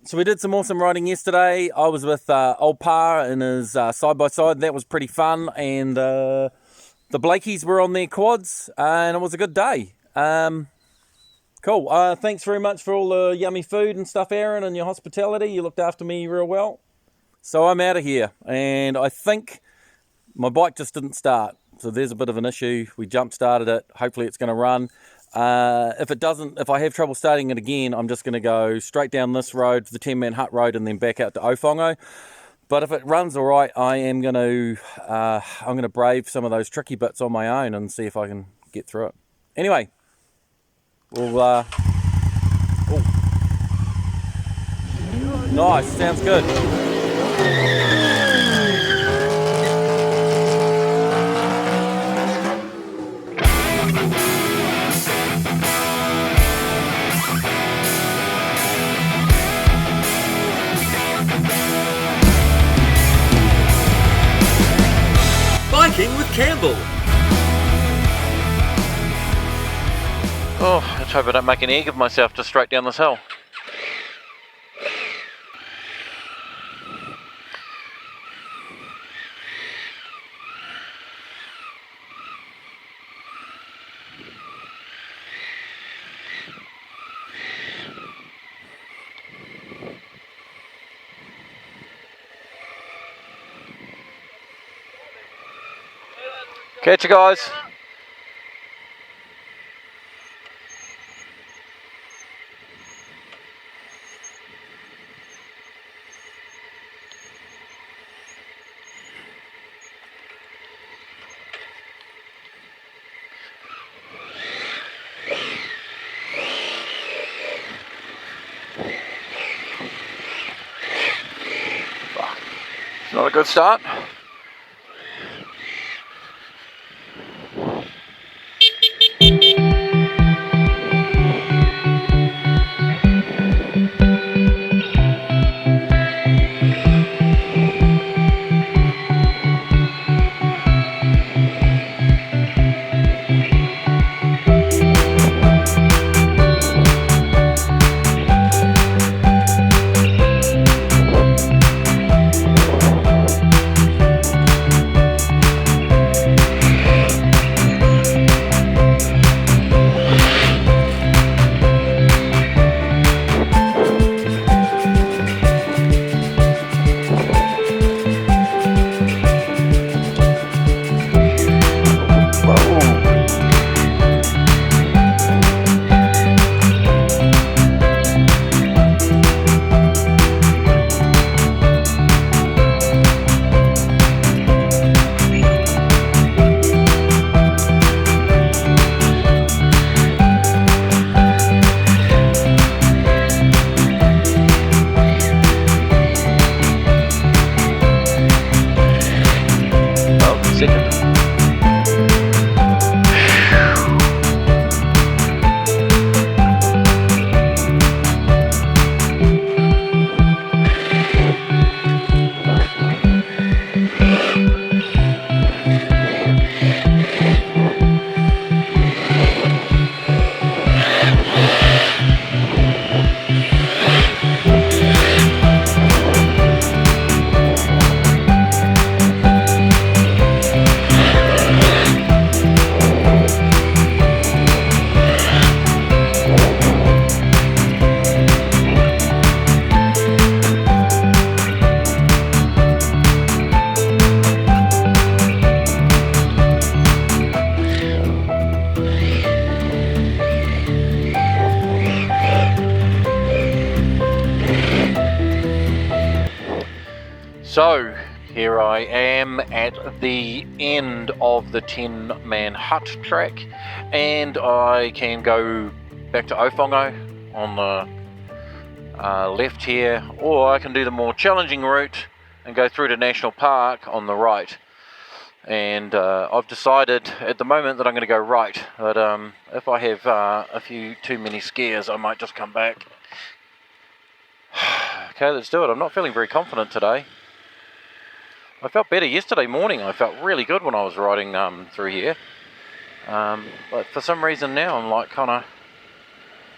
So we did some awesome riding yesterday. I was with old Pa in his side-by-side. That was pretty fun. And the Blakeys were on their quads, and it was a good day. Cool. Thanks very much for all the yummy food and stuff, Aaron, and your hospitality. You looked after me real well. So I'm out of here, and I think my bike just didn't start. So there's a bit of an issue. We jump-started it. Hopefully it's going to run. If it doesn't, if I have trouble starting it again, I'm just going to go straight down this road, the 10-man hut road, and then back out to Ofongo. But if it runs all right, I'm going to brave some of those tricky bits on my own and see if I can get through it. Anyway, we'll. Nice, sounds good. Biking with Campbell. Oh, let's hope I don't make an egg of myself just straight down this hill. Catch you guys. It's not a good start. So, here I am at the end of the 10-man hut track, and I can go back to Ofongo on the left here, or I can do the more challenging route and go through to National Park on the right. And I've decided at the moment that I'm going to go right, but if I have a few too many scares, I might just come back. Okay, let's do it. I'm not feeling very confident today. I felt better yesterday morning. I felt really good when I was riding through here. But for some reason now I'm like kind of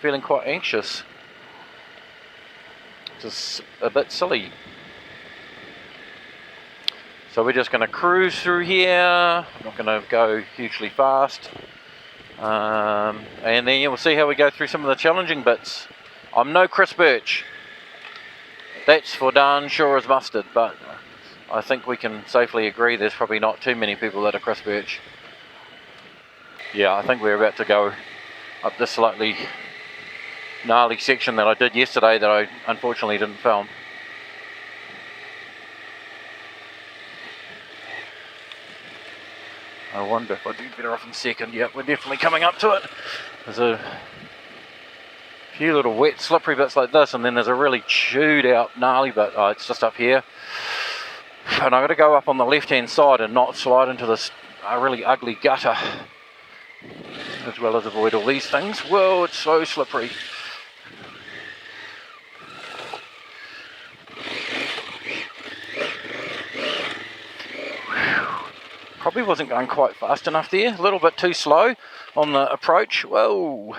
feeling quite anxious. just a bit silly. So we're just going to cruise through here. I'm not going to go hugely fast. And then we'll see how we go through some of the challenging bits. I'm no Chris Birch. That's for darn sure as mustard, but I think we can safely agree there's probably not too many people that are Chris Birch. Yeah, I think we're about to go up this slightly gnarly section that I did yesterday that I unfortunately didn't film. I wonder if I'd be better off in second. Yep, we're definitely coming up to it. There's a few little wet, slippery bits like this, and then there's a really chewed out, gnarly bit. Oh, it's just up here. And I've got to go up on the left-hand side and not slide into this really ugly gutter, as well as avoid all these things. Whoa, it's so slippery. Probably wasn't going quite fast enough there. A little bit too slow on the approach. Whoa.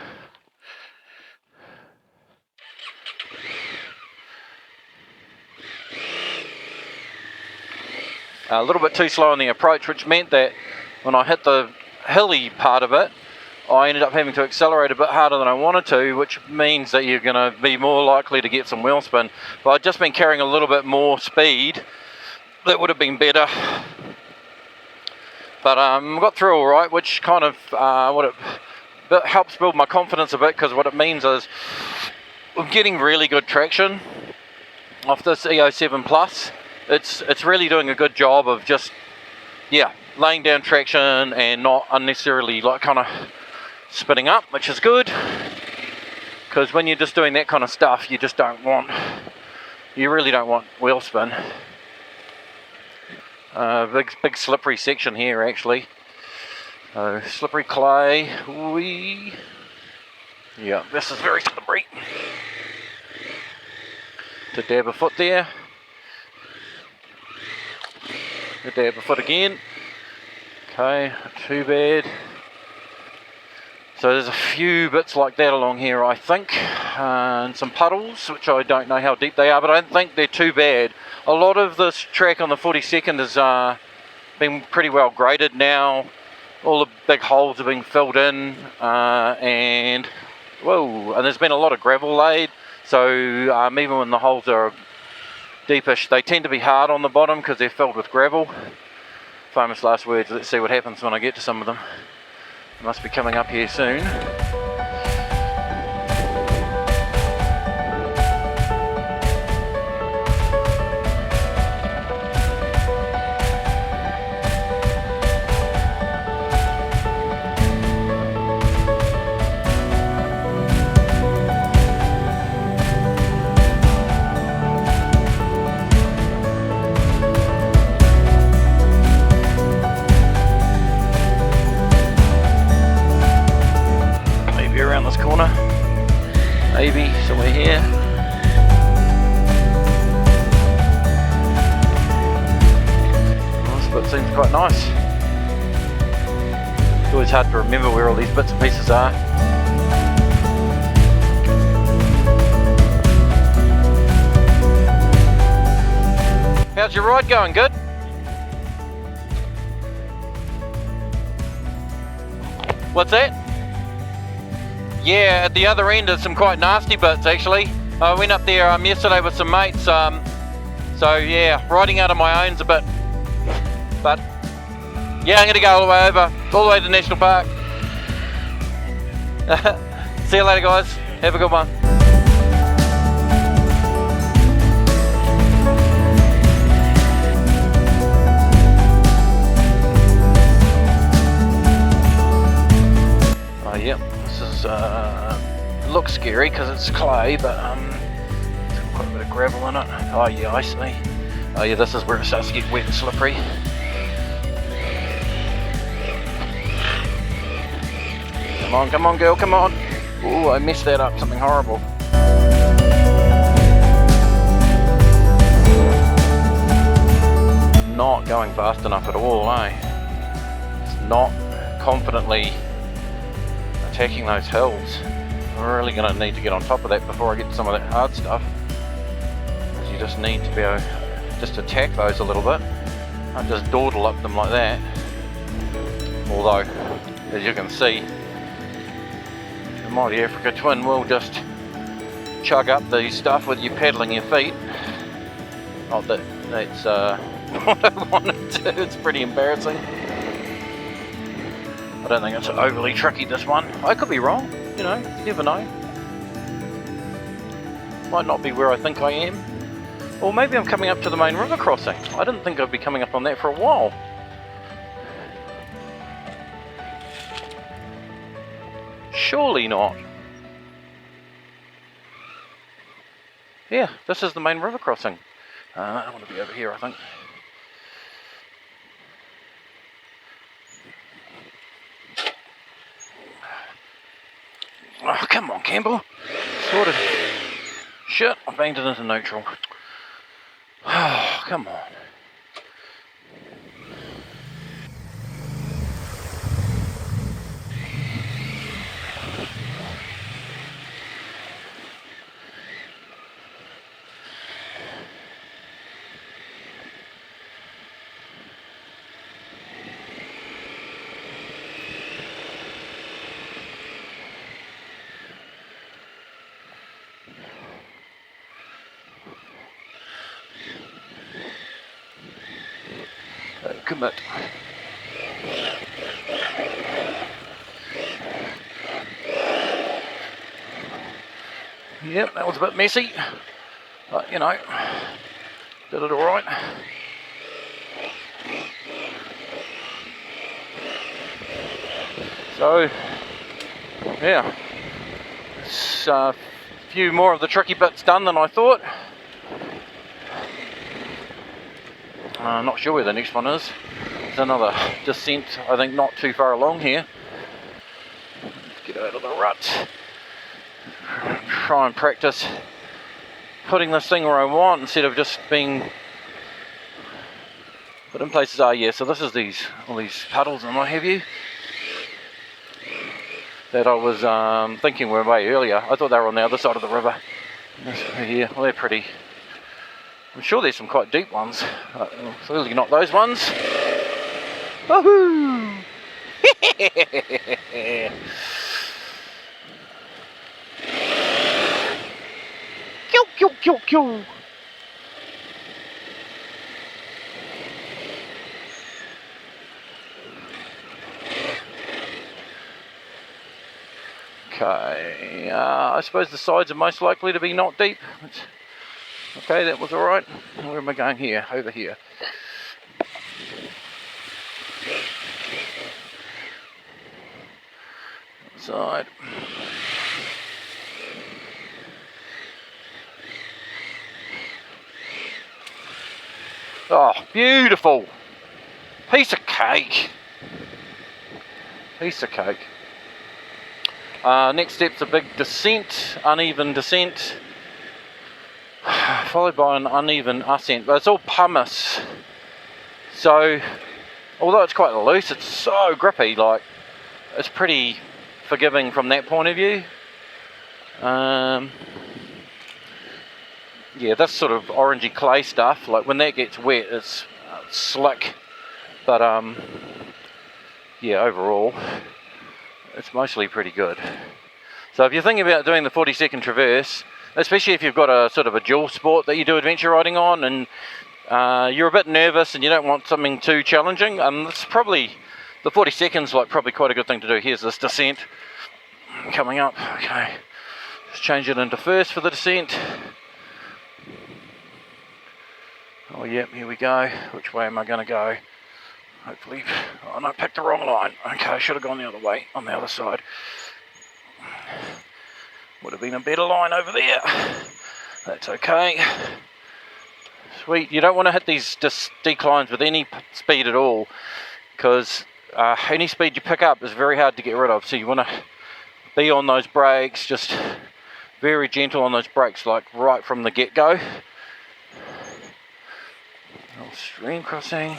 A little bit too slow on the approach, which meant that when I hit the hilly part of it, I ended up having to accelerate a bit harder than I wanted to, which means that you're going to be more likely to get some wheel spin. But I'd just been carrying a little bit more speed. That would have been better. But got through all right, which kind of helps build my confidence a bit, because what it means is I'm getting really good traction off this EO7 Plus. It's really doing a good job of just, yeah, laying down traction and not unnecessarily like kind of spinning up, which is good, because when you're just doing that kind of stuff, you really don't want wheel spin. Big slippery section here actually. Slippery clay. Yeah, this is very slippery. To dab a foot there. To dab a foot again. Okay, not too bad. So there's a few bits like that along here, I think, and some puddles, which I don't know how deep they are, but I don't think they're too bad. A lot of this track on the 42nd has been pretty well graded now. All the big holes have been filled in, and there's been a lot of gravel laid, so even when the holes are deepish, they tend to be hard on the bottom because they're filled with gravel. Famous last words. Let's see what happens when I get to some of them. Must be coming up here soon. Maybe somewhere here. This bit seems quite nice. It's always hard to remember where all these bits and pieces are. How's your ride going? Good? What's that? Yeah, at the other end there's some quite nasty bits actually. I went up there yesterday with some mates, so yeah, riding out on my own's a bit, but yeah, I'm going to go all the way over, all the way to the National Park. See you later guys, have a good one. Oh yep. Looks scary because it's clay, but there's quite a bit of gravel in it. Oh yeah, I see. Oh yeah, this is where it starts to get wet and slippery. Come on girl, come on. Ooh, I messed that up, something horrible. Not going fast enough at all, eh? It's not confidently attacking those hills. I'm really going to need to get on top of that before I get to some of that hard stuff. just need to be able just attack those a little bit. I just dawdle up them like that. Although, as you can see, the Mighty Africa Twin will just chug up the stuff with you paddling your feet. Not that that's what I wanted to. It's pretty embarrassing. I don't think it's overly tricky, this one. I could be wrong, you know, you never know. Might not be where I think I am. Or maybe I'm coming up to the main river crossing. I didn't think I'd be coming up on that for a while. Surely not. Yeah, this is the main river crossing. I want to be over here, I think. Oh, come on, Campbell. Sorted. Shit, I banged it into neutral. Oh, come on. Commit. Yep, that was a bit messy, but you know, did it alright. So, yeah, it's a few more of the tricky bits done than I thought. Not sure where the next one is. There's another descent, I think, not too far along here. Let's get out of the rut. Try and practice putting this thing where I want instead of just being put in places. Yeah, so this is all these puddles and what have you that I was thinking were way earlier. I thought they were on the other side of the river. Here, well, they're pretty. I'm sure there's some quite deep ones, but clearly not those ones. Woohoo! Kyo, kyo, kyo, kyo. Okay, I suppose the sides are most likely to be not deep. Okay, that was alright. Where am I going here? Over here. Side. Oh, beautiful! Piece of cake! Piece of cake. Next step's a big descent, uneven descent, followed by an uneven ascent, but it's all pumice. So, although it's quite loose, it's so grippy, like, it's pretty forgiving from that point of view. Yeah, this sort of orangey clay stuff, like when that gets wet, it's slick, but yeah, overall, it's mostly pretty good. So if you're thinking about doing the 40-second traverse, especially if you've got a sort of a dual sport that you do adventure riding on, and you're a bit nervous and you don't want something too challenging, it's probably, the 40 seconds like probably quite a good thing to do. Here's this descent coming up. Okay, let's change it into first for the descent. Oh yep, here we go. Which way am I going to go? Hopefully, oh no, I picked the wrong line. Okay, I should have gone the other way, on the other side. Would have been a better line over there. That's okay. Sweet, you don't want to hit these declines with any speed at all, because any speed you pick up is very hard to get rid of, so you want to be on those brakes, just very gentle on those brakes, like right from the get-go. Little stream crossing,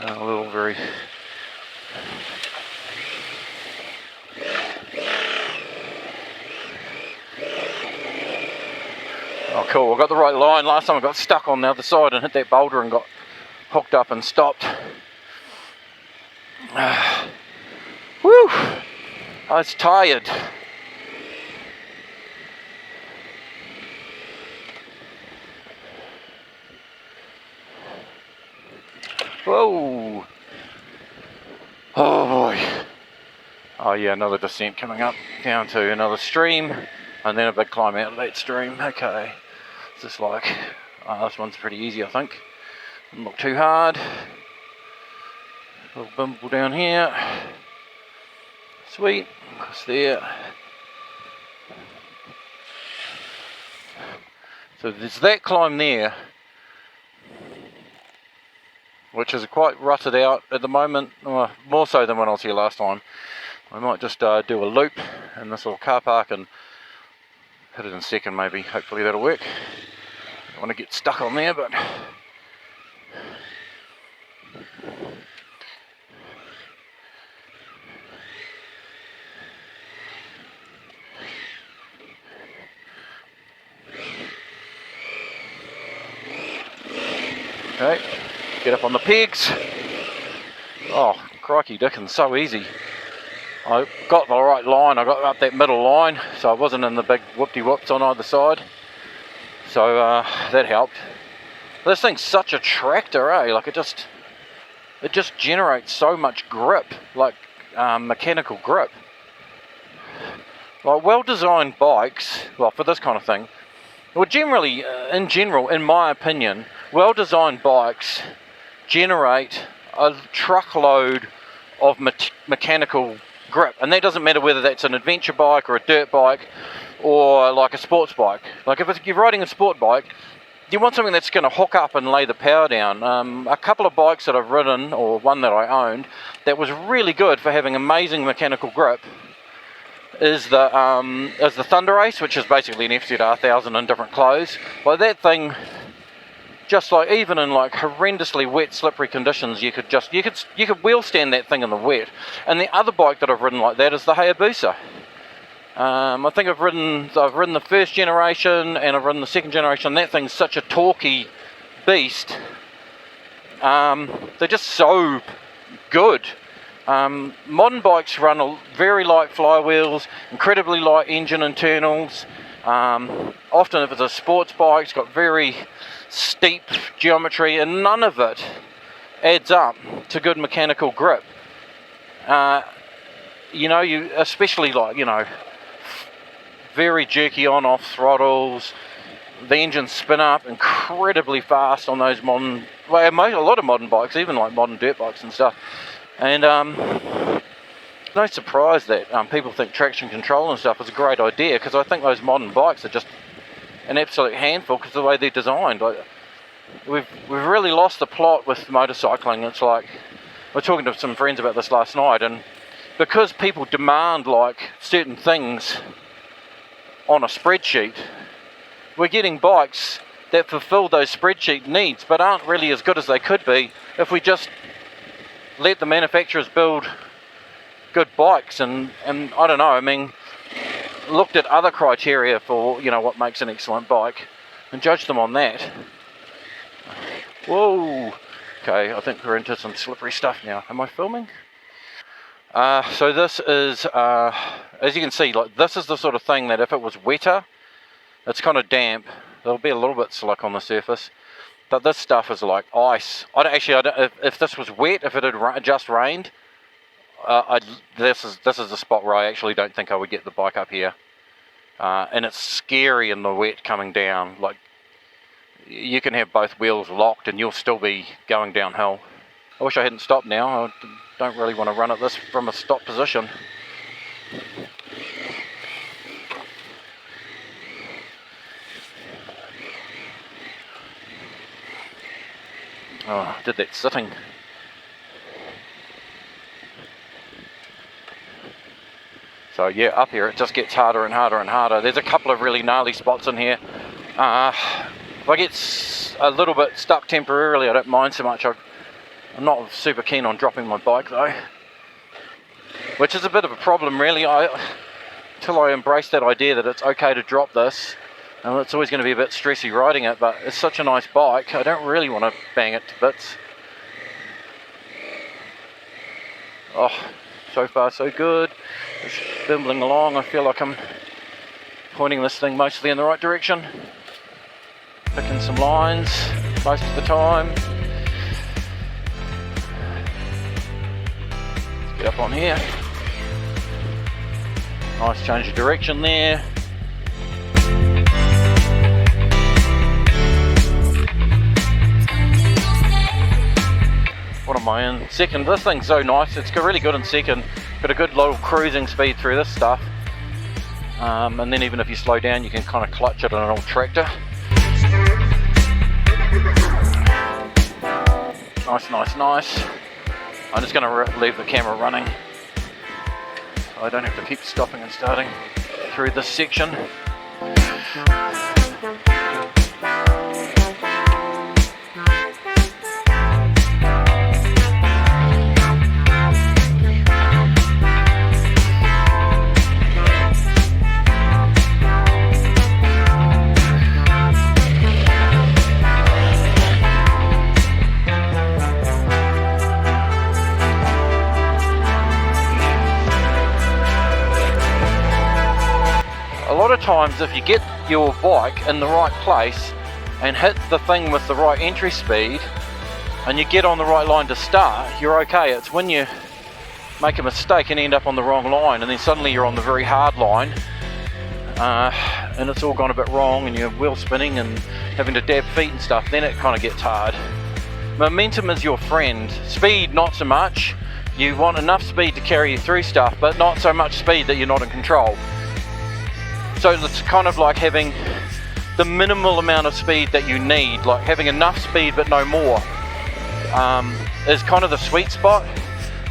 a little very... Oh cool, I got the right line. Last time I got stuck on the other side and hit that boulder and got hooked up and stopped. Whew, I was tired. Whoa. Oh boy. Oh yeah, another descent coming up down to another stream and then a big climb out of that stream. Okay, it's just like, this one's pretty easy I think. Doesn't look too hard. Little bimble down here. Sweet, across there. So there's that climb there, which is quite rutted out at the moment, more so than when I was here last time. I might just do a loop in this little car park and hit it in second maybe, hopefully that'll work. Don't want to get stuck on there, but... Okay, get up on the pegs. Oh, crikey dickens, so easy. I got the right line, I got up that middle line, so I wasn't in the big whoop-de-whoops on either side. So that helped. This thing's such a tractor, eh? Like it just generates so much grip, like mechanical grip. Like well-designed bikes, well for this kind of thing, well generally, in general, in my opinion, well-designed bikes generate a truckload of mechanical grip, and that doesn't matter whether that's an adventure bike or a dirt bike or like a sports bike. Like if you're riding a sport bike, you want something that's going to hook up and lay the power down. A couple of bikes that I've ridden, or one that I owned, that was really good for having amazing mechanical grip is the Thunder Race, which is basically an FZR 1000 in different clothes. Like that thing, just like even in like horrendously wet, slippery conditions, you could wheel stand that thing in the wet. And the other bike that I've ridden like that is the Hayabusa. I think I've ridden the first generation and I've ridden the second generation. That thing's such a torquey beast. They're just so good. Modern bikes run very light flywheels, incredibly light engine internals. Often if it's a sports bike, it's got very steep geometry, and none of it adds up to good mechanical grip. You especially like, very jerky on-off throttles. The engines spin up incredibly fast on those modern, well, a lot of modern bikes, even like modern dirt bikes and stuff. And no surprise that people think traction control and stuff is a great idea, because I think those modern bikes are just an absolute handful because of the way they're designed. Like, we've really lost the plot with motorcycling. It's like, I was talking to some friends about this last night, and because people demand like certain things on a spreadsheet, we're getting bikes that fulfill those spreadsheet needs but aren't really as good as they could be if we just let the manufacturers build good bikes. And I don't know, I mean, looked at other criteria for what makes an excellent bike and judged them on that. Whoa, okay, I think we're into some slippery stuff now. Am I filming? So this is, as you can see, like this is the sort of thing that if it was wetter, it's kind of damp, there'll be a little bit slick on the surface, but this stuff is like ice. If this was wet, if it had just rained, this is the spot where I actually don't think I would get the bike up here. And it's scary in the wet coming down. Like, you can have both wheels locked and you'll still be going downhill. I wish I hadn't stopped now. I don't really want to run at this from a stop position. Oh, did that sitting. So yeah, up here it just gets harder and harder and harder. There's a couple of really gnarly spots in here. If I get a little bit stuck temporarily, I don't mind so much. I'm not super keen on dropping my bike though, which is a bit of a problem really. Till I embrace that idea that it's okay to drop this, Now, it's always going to be a bit stressy riding it, but it's such a nice bike, I don't really want to bang it to bits. Oh, so far so good. Just bimbling along. I feel like I'm pointing this thing mostly in the right direction. Picking some lines most of the time. Let's get up on here. Nice change of direction there. What am I in? Second. This thing's so nice. It's really good in second. Got a good little cruising speed through this stuff. And then even if you slow down, you can kind of clutch it on an old tractor. Nice, nice, nice. I'm just going to leave the camera running, so I don't have to keep stopping and starting through this section. A lot of times if you get your bike in the right place and hit the thing with the right entry speed and you get on the right line to start, you're okay. It's when you make a mistake and end up on the wrong line and then suddenly you're on the very hard line and it's all gone a bit wrong and you're wheel spinning and having to dab feet and stuff, then it kind of gets hard. Momentum is your friend. Speed, not so much. You want enough speed to carry you through stuff, but not so much speed that you're not in control. So it's kind of like having the minimal amount of speed that you need, like having enough speed but no more, is kind of the sweet spot.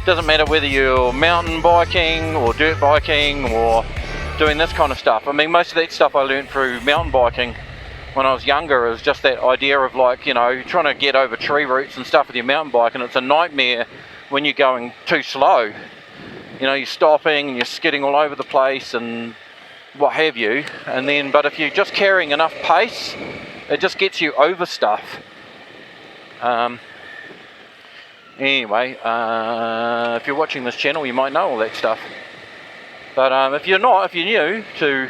Doesn't matter whether you're mountain biking or dirt biking or doing this kind of stuff. I mean, most of that stuff I learned through mountain biking when I was younger. Is just that idea of, like, you know, trying to get over tree roots and stuff with your mountain bike, and it's a nightmare when you're going too slow. You know, you're stopping and you're skidding all over the place and what have you, and then, but if you're just carrying enough pace, it just gets you over stuff. Anyway, if you're watching this channel, you might know all that stuff, but if you're not, if you're new to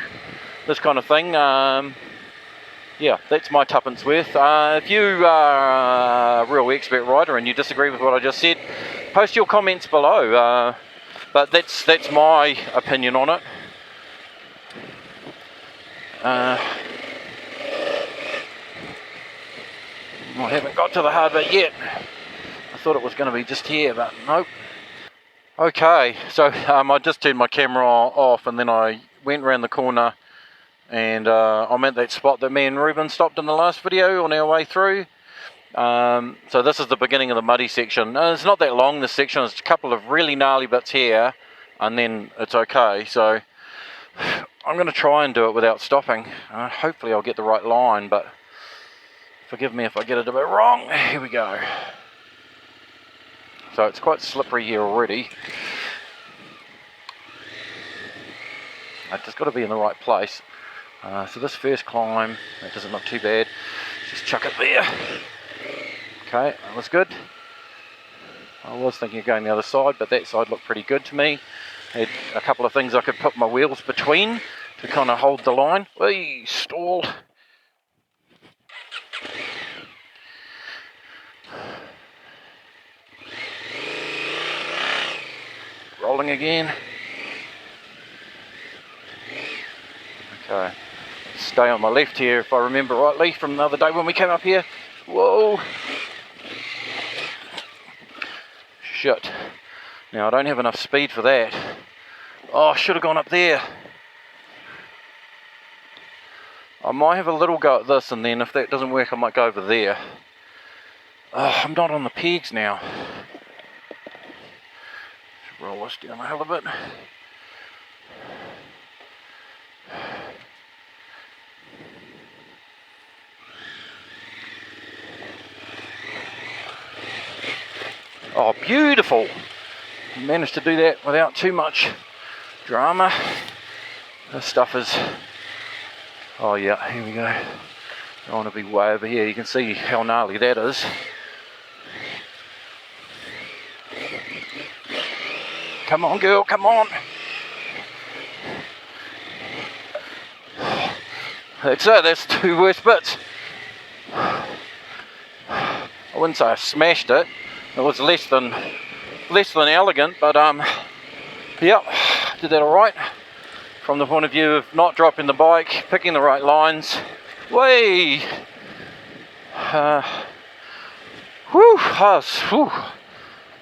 this kind of thing, yeah, that's my tuppence worth. If you are a real expert rider and you disagree with what I just said, post your comments below, but that's my opinion on it. I haven't got to the hard bit yet. I thought it was going to be just here, but nope. Okay, so I just turned my camera off and then I went around the corner and I'm at that spot that me and Ruben stopped in the last video on our way through. So this is the beginning of the muddy section. It's not that long, this section. It's a couple of really gnarly bits here and then it's okay. So I'm going to try and do it without stopping. Hopefully I'll get the right line, but forgive me if I get it a bit wrong. Here we go. So it's quite slippery here already. I've just got to be in the right place. So this first climb, that doesn't look too bad. Just chuck it there. Okay, that was good. I was thinking of going the other side, but that side looked pretty good to me. Had a couple of things I could put my wheels between to kind of hold the line. Whee, stall. Rolling again. Okay, stay on my left here if I remember rightly from the other day when we came up here. Whoa. Shit. Now I don't have enough speed for that. Oh, I should have gone up there. I might have a little go at this, and then if that doesn't work I might go over there. Oh, I'm not on the pegs now. Should roll this down a hell of a bit. Oh, beautiful. Managed to do that without too much drama. This stuff is Oh yeah, here we go. I want to be way over here. You can see how gnarly that is. Come on, girl, come on. That's it, that's the 2 worst bits. I wouldn't say I smashed it. It was less than elegant, but yep, did that alright. From the point of view of not dropping the bike, picking the right lines. Whee! It's a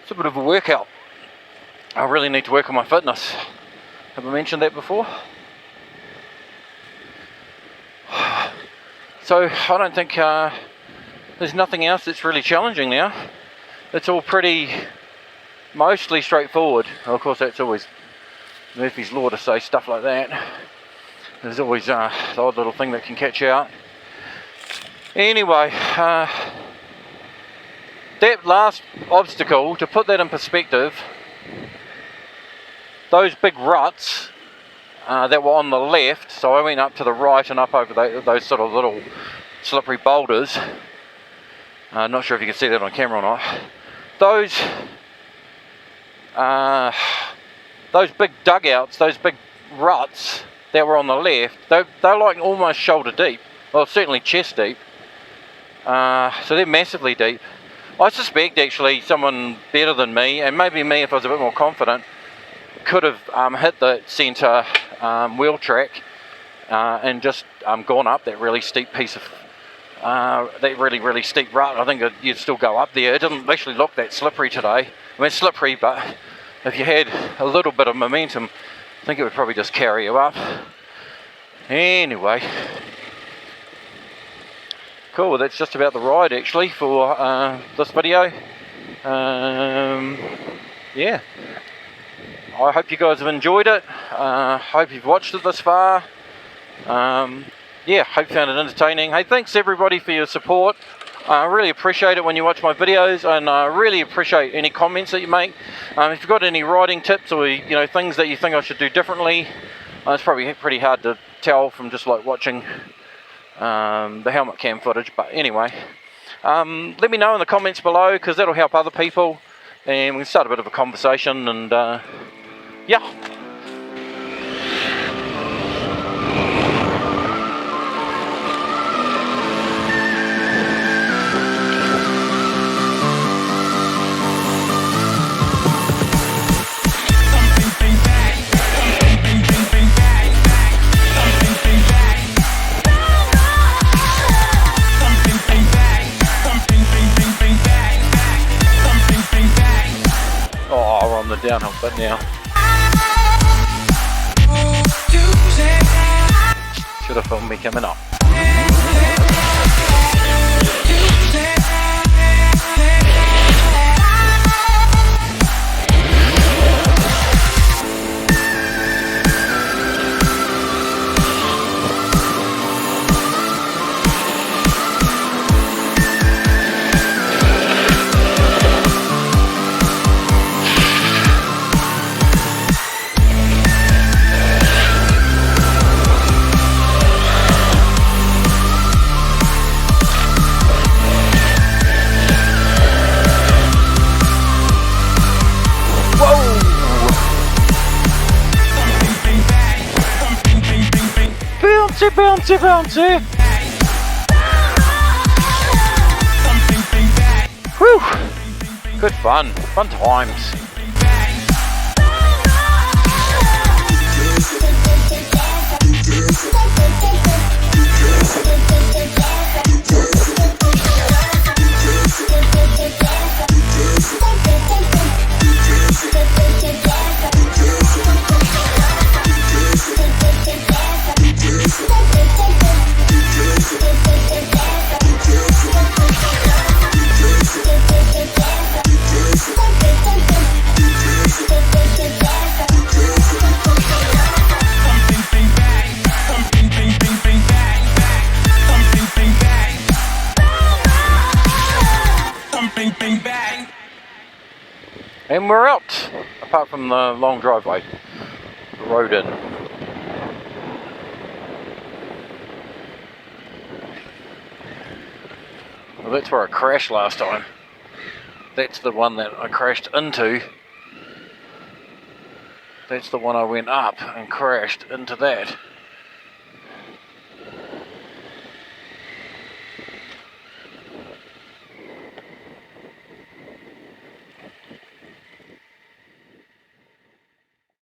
bit of a workout. I really need to work on my fitness. Have I mentioned that before? So I don't think there's nothing else that's really challenging now. It's all mostly straightforward. Well, of course, that's always Murphy's Law to say stuff like that. There's always the odd little thing that can catch you out. Anyway, that last obstacle, to put that in perspective, those big ruts that were on the left, so I went up to the right and up over those sort of little slippery boulders. Not sure if you can see that on camera or not. Those big dugouts, those big ruts that were on the left, they're like almost shoulder deep. Well, certainly chest deep. So they're massively deep. I suspect actually someone better than me, and maybe me if I was a bit more confident, could have hit the centre wheel track and just gone up that really steep piece of that really steep rut. I think you'd still go up there. It didn't actually look that slippery today. I mean, slippery, but if you had a little bit of momentum, I think it would probably just carry you up. Anyway, cool. Well, that's just about the ride actually for this video. Yeah. I hope you guys have enjoyed it. Hope you've watched it this far. Yeah, hope you found it entertaining. Hey, thanks everybody for your support. I really appreciate it when you watch my videos, and I really appreciate any comments that you make. If you've got any riding tips or things that you think I should do differently, it's probably pretty hard to tell from just like watching the helmet cam footage. But anyway, let me know in the comments below, because that'll help other people, and we can start a bit of a conversation. And yeah. Oh, we're on the downhill bit now. Should have filmed me coming up. Bouncy, bouncy! Whew! Good fun times. And we're out, apart from the long driveway, the road in. Well, that's where I crashed last time. That's the one that I crashed into. That's the one I went up and crashed into that.